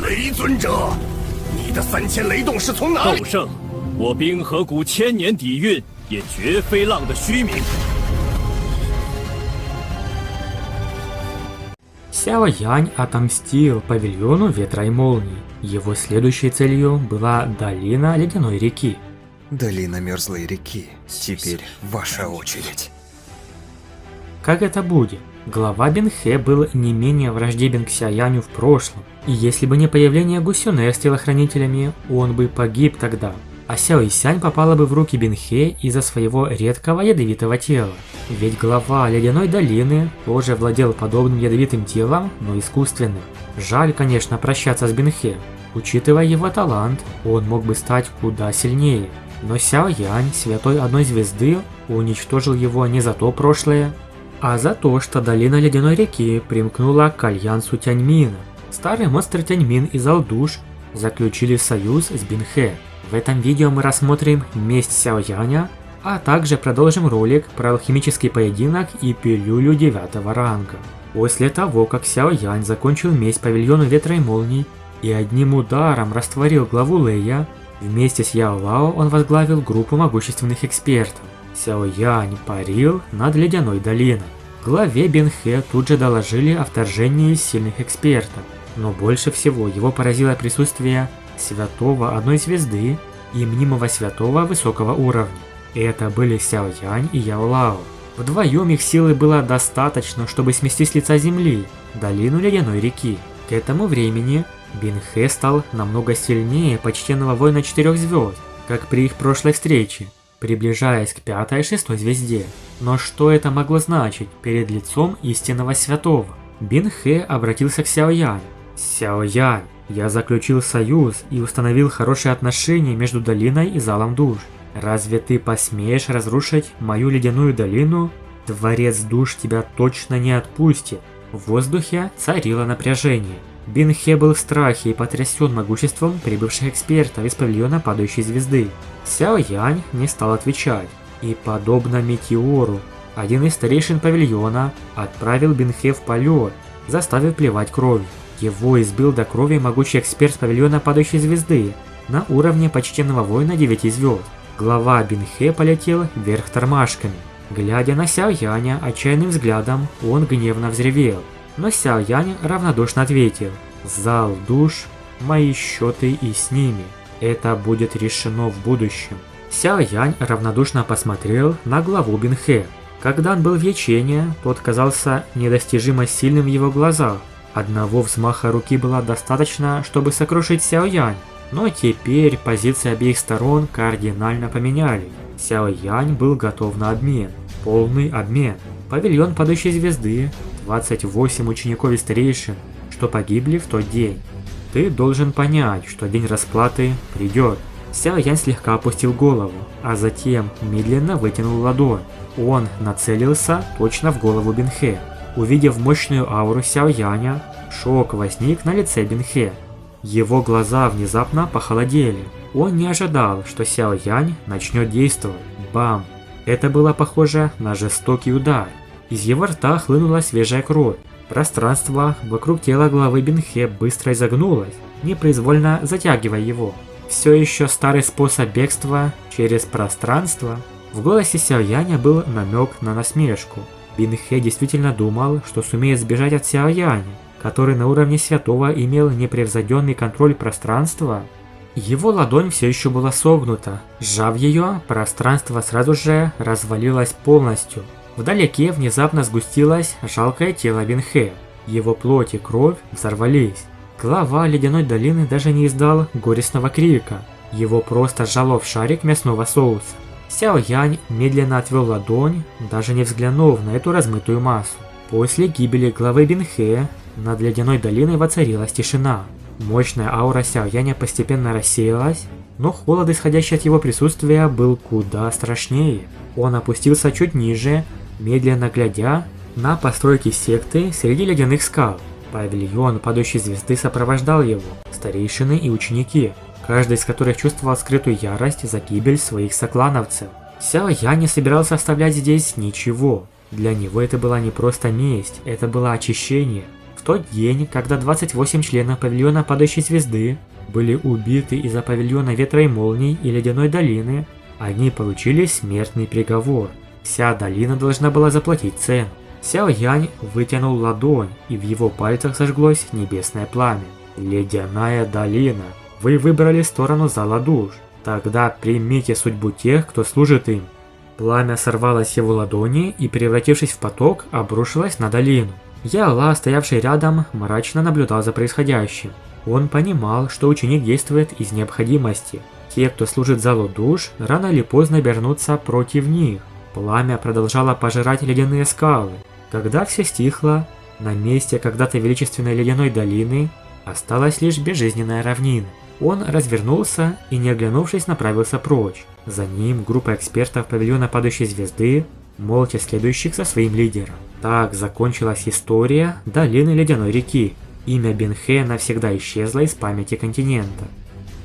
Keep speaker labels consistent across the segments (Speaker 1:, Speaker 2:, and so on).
Speaker 1: 雷尊者，你的3000雷动是从哪里？
Speaker 2: 斗圣，我冰河谷1000年底蕴，也绝非浪的虚名。
Speaker 3: Сяо Янь отомстил павильону ветра и молний. Его следующей целью была долина ледяной реки.
Speaker 4: Долина мерзлой реки. Теперь ваша очередь.
Speaker 3: Как это будет? Глава Бинхэ был не менее враждебен к Сяо Яню в прошлом, и если бы не появление Гусюне с телохранителями, он бы погиб тогда. А Сяо Исянь попала бы в руки Бинхэ из-за своего редкого ядовитого тела. Ведь глава Ледяной долины тоже владел подобным ядовитым телом, но искусственным. Жаль, конечно, прощаться с Бинхэ. Учитывая его талант, он мог бы стать куда сильнее. Но Сяо Янь, святой одной звезды, уничтожил его не за то прошлое, а за то, что долина Ледяной реки примкнула к альянсу Тяньмина. Старый монстр Тяньмин и Залдуш заключили союз с Бинхэ. В этом видео мы рассмотрим месть Сяо Яня, а также продолжим ролик про алхимический поединок и пилюлю 9 ранга. После того, как Сяо Янь закончил месть павильону ветра и молний и одним ударом растворил главу Лэя, вместе с Яо Лао он возглавил группу могущественных экспертов. Сяо Янь парил над Ледяной долиной. Главе Бинхэ тут же доложили о вторжении сильных экспертов, но больше всего его поразило присутствие святого одной звезды и мнимого святого высокого уровня. Это были Сяо Янь и Яо Лао. Вдвоем их силы было достаточно, чтобы смести с лица земли долину Ледяной реки. К этому времени Бинхэ стал намного сильнее почтенного воина 4 звезд, как при их прошлой встрече, приближаясь к 5-й и 6-й звезде. Но что это могло значить перед лицом истинного святого? Бинхэ обратился к Сяо Яню. «Сяо Янь, я заключил союз и установил хорошие отношения между долиной и залом душ. Разве ты посмеешь разрушить мою ледяную долину? Дворец душ тебя точно не отпустит». В воздухе царило напряжение. Бинхэ был в страхе и потрясен могуществом прибывших экспертов из павильона падающей звезды. Сяо Янь не стал отвечать, и подобно метеору, один из старейшин павильона отправил Бинхэ в полет, заставив плевать кровью. Его избил до крови могучий эксперт с павильона падающей звезды на уровне почтенного воина 9 звезд. Глава Бинхэ полетел вверх тормашками. Глядя на Сяо Яня отчаянным взглядом, он гневно взревел. Но Сяо Янь равнодушно ответил: «Зал душ, мои счеты и с ними. Это будет решено в будущем». Сяо Янь равнодушно посмотрел на главу Бинхэ. Когда он был в ячении, тот казался недостижимо сильным в его глазах. Одного взмаха руки было достаточно, чтобы сокрушить Сяо Янь, но теперь позиции обеих сторон кардинально поменялись. Сяо Янь был готов на обмен, полный обмен. Павильон падающей звезды, 28 учеников и старейшин, что погибли в тот день. Ты должен понять, что день расплаты придет. Сяо Янь слегка опустил голову, а затем медленно вытянул ладонь. Он нацелился точно в голову Бинхэ. Увидев мощную ауру Сяо Яня, шок возник на лице Бинхэ. Его глаза внезапно похолодели. Он не ожидал, что Сяо Янь начнет действовать. Бам! Это было похоже на жестокий удар. Из его рта хлынула свежая кровь. Пространство вокруг тела главы Бинхэ быстро изогнулось, непроизвольно затягивая его. Все еще старый способ бегства через пространство. В голосе Сяо Яня был намек на насмешку. Бинхэ действительно думал, что сумеет сбежать от Сяо Яня, который на уровне святого имел непревзойденный контроль пространства. Его ладонь все еще была согнута. Сжав ее, пространство сразу же развалилось полностью. Вдалеке внезапно сгустилось жалкое тело Бинхэ. Его плоть и кровь взорвались. Глава Ледяной долины даже не издал горестного крика. Его просто сжало в шарик мясного соуса. Сяо Янь медленно отвел ладонь, даже не взглянув на эту размытую массу. После гибели главы Бинхэ над Ледяной долиной воцарилась тишина. Мощная аура Сяо Яня постепенно рассеялась, но холод, исходящий от его присутствия, был куда страшнее. Он опустился чуть ниже, медленно глядя на постройки секты среди ледяных скал. Павильон падающей звезды сопровождал его, старейшины и ученики, каждый из которых чувствовал скрытую ярость за гибель своих соклановцев. Сяо Янь не собирался оставлять здесь ничего. Для него это была не просто месть, это было очищение. В тот день, когда 28 членов павильона Падающей Звезды были убиты из-за павильона Ветра и Молний и Ледяной Долины, они получили смертный приговор. Вся долина должна была заплатить цену. Сяо Янь вытянул ладонь, и в его пальцах сожглось небесное пламя. Ледяная долина. Вы выбрали сторону зала душ. Тогда примите судьбу тех, кто служит им. Пламя сорвалось с его ладони и, превратившись в поток, обрушилось на долину. Яла, стоявший рядом, мрачно наблюдал за происходящим. Он понимал, что ученик действует из необходимости. Те, кто служит залу душ, рано или поздно обернутся против них. Пламя продолжало пожирать ледяные скалы. Когда все стихло, на месте когда-то величественной ледяной долины осталась лишь безжизненная равнина. Он развернулся и, не оглянувшись, направился прочь. За ним группа экспертов павильона Падающей Звезды, молча следующих за своим лидером. Так закончилась история долины Ледяной реки. Имя Бенхэ навсегда исчезло из памяти континента.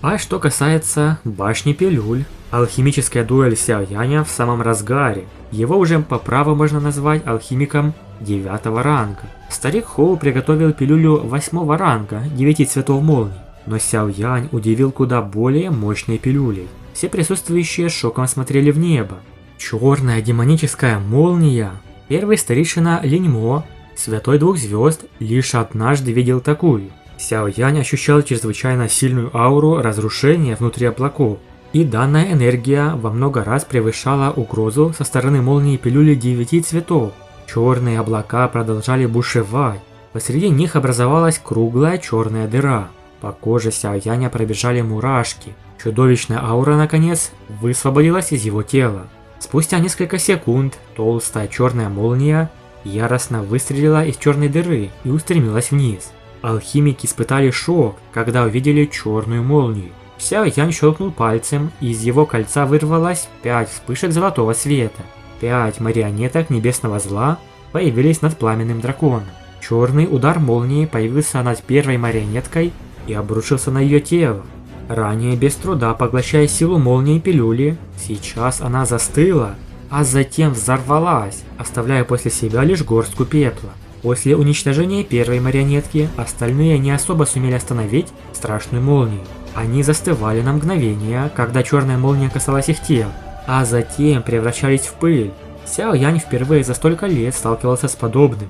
Speaker 3: А что касается башни пилюль, алхимическая дуэль Сяо Яня в самом разгаре. Его уже по праву можно назвать алхимиком 9-го ранга. Старик Хоу приготовил пилюлю 8-го ранга 9 цветов молний, но Сяо Янь удивил куда более мощной пилюлей. Все присутствующие шоком смотрели в небо. Черная демоническая молния. Первый старейшина Линьмо, Святой Двух Звезд, лишь однажды видел такую. Сяо Янь ощущал чрезвычайно сильную ауру разрушения внутри облаков, и данная энергия во много раз превышала угрозу со стороны молнии пилюли 9 цветов. Черные облака продолжали бушевать, посреди них образовалась круглая черная дыра. По коже Сяо Яня пробежали мурашки. Чудовищная аура наконец высвободилась из его тела. Спустя несколько секунд толстая черная молния яростно выстрелила из черной дыры и устремилась вниз. Алхимики испытали шок, когда увидели черную молнию. Сяо Янь щелкнул пальцем, и из его кольца вырвалось 5 вспышек золотого света. 5 марионеток небесного зла появились над пламенным драконом. Черный удар молнии появился над первой марионеткой и обрушился на ее тело. Ранее без труда поглощая силу молнии пилюли, сейчас она застыла, а затем взорвалась, оставляя после себя лишь горстку пепла. После уничтожения первой марионетки, остальные не особо сумели остановить страшную молнию. Они застывали на мгновение, когда черная молния касалась их тел, а затем превращались в пыль. Сяо Янь впервые за столько лет сталкивался с подобным.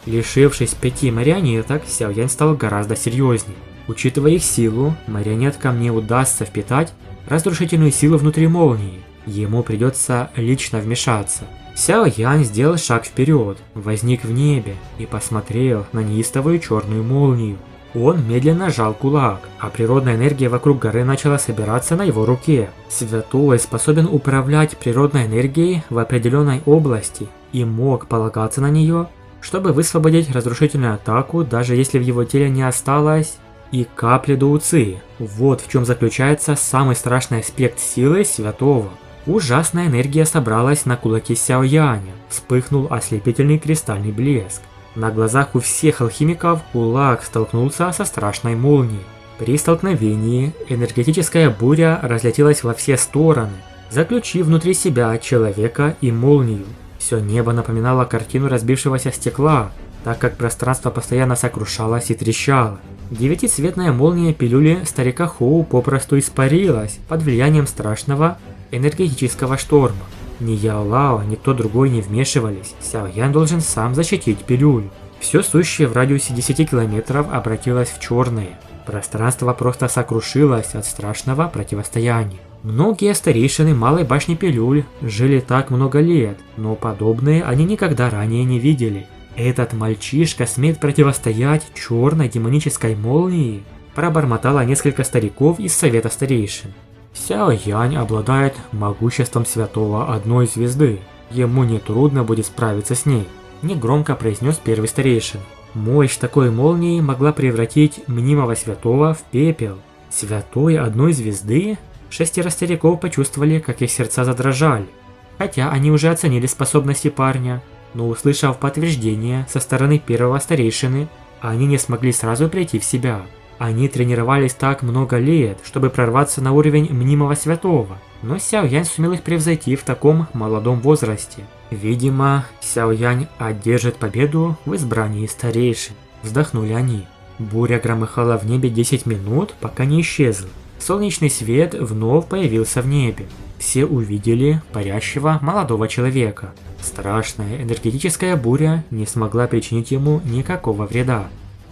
Speaker 3: Лишившись 5 марионеток, Сяо Янь стал гораздо серьезнее. Учитывая их силу, марионеткам не удастся впитать разрушительную силу внутри молнии. Ему придется лично вмешаться. Сяо Янь сделал шаг вперед, возник в небе и посмотрел на неистовую черную молнию. Он медленно сжал кулак, а природная энергия вокруг горы начала собираться на его руке. Святой способен управлять природной энергией в определенной области и мог полагаться на нее, чтобы высвободить разрушительную атаку, даже если в его теле не осталось и капли дуци. Вот в чем заключается самый страшный аспект силы святого. Ужасная энергия собралась на кулаке Сяо Яня, вспыхнул ослепительный кристальный блеск. На глазах у всех алхимиков кулак столкнулся со страшной молнией. При столкновении энергетическая буря разлетелась во все стороны, заключив внутри себя человека и молнию. Все небо напоминало картину разбившегося стекла, так как пространство постоянно сокрушалось и трещало. 9-цветная молния пилюли старика Хоу попросту испарилась под влиянием страшного энергетического шторма. Ни Яо Лао, ни кто другой не вмешивались. Сяо Ян должен сам защитить пилюлю. Все сущее в радиусе 10 километров обратилось в черное. Пространство просто сокрушилось от страшного противостояния. Многие старейшины Малой башни пилюль жили так много лет, но подобное они никогда ранее не видели. Этот мальчишка смеет противостоять черной демонической молнии? Пробормотало несколько стариков из совета старейшин. Сяо Янь обладает могуществом святого одной звезды. Ему нетрудно будет справиться с ней, негромко произнес первый старейшин. Мощь такой молнии могла превратить мнимого святого в пепел. Святой одной звезды? 6 стариков почувствовали, как их сердца задрожали. Хотя они уже оценили способности парня, но услышав подтверждение со стороны первого старейшины, они не смогли сразу прийти в себя. Они тренировались так много лет, чтобы прорваться на уровень мнимого святого, но Сяо Янь сумел их превзойти в таком молодом возрасте. Видимо, Сяо Янь одержит победу в избрании старейшин. Вздохнули они. Буря громыхала в небе 10 минут, пока не исчезла. Солнечный свет вновь появился в небе. Все увидели парящего молодого человека. Страшная энергетическая буря не смогла причинить ему никакого вреда.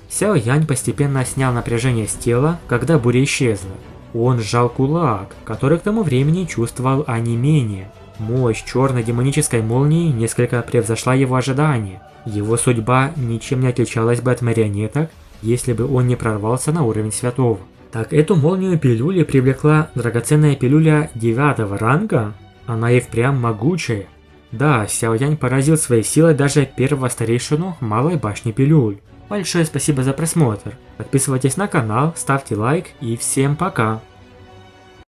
Speaker 3: Сяо Янь постепенно снял напряжение с тела, когда буря исчезла. Он сжал кулак, который к тому времени чувствовал онемение. Мощь черной демонической молнии несколько превзошла его ожидания. Его судьба ничем не отличалась бы от марионеток, если бы он не прорвался на уровень святого. Так эту молнию пилюли привлекла драгоценная пилюля 9 ранга? Она и впрямь могучая. Да, Сяо Янь поразил своей силой даже первого старейшину Малой башни пилюль. Большое спасибо за просмотр. Подписывайтесь на канал, ставьте лайк и всем пока.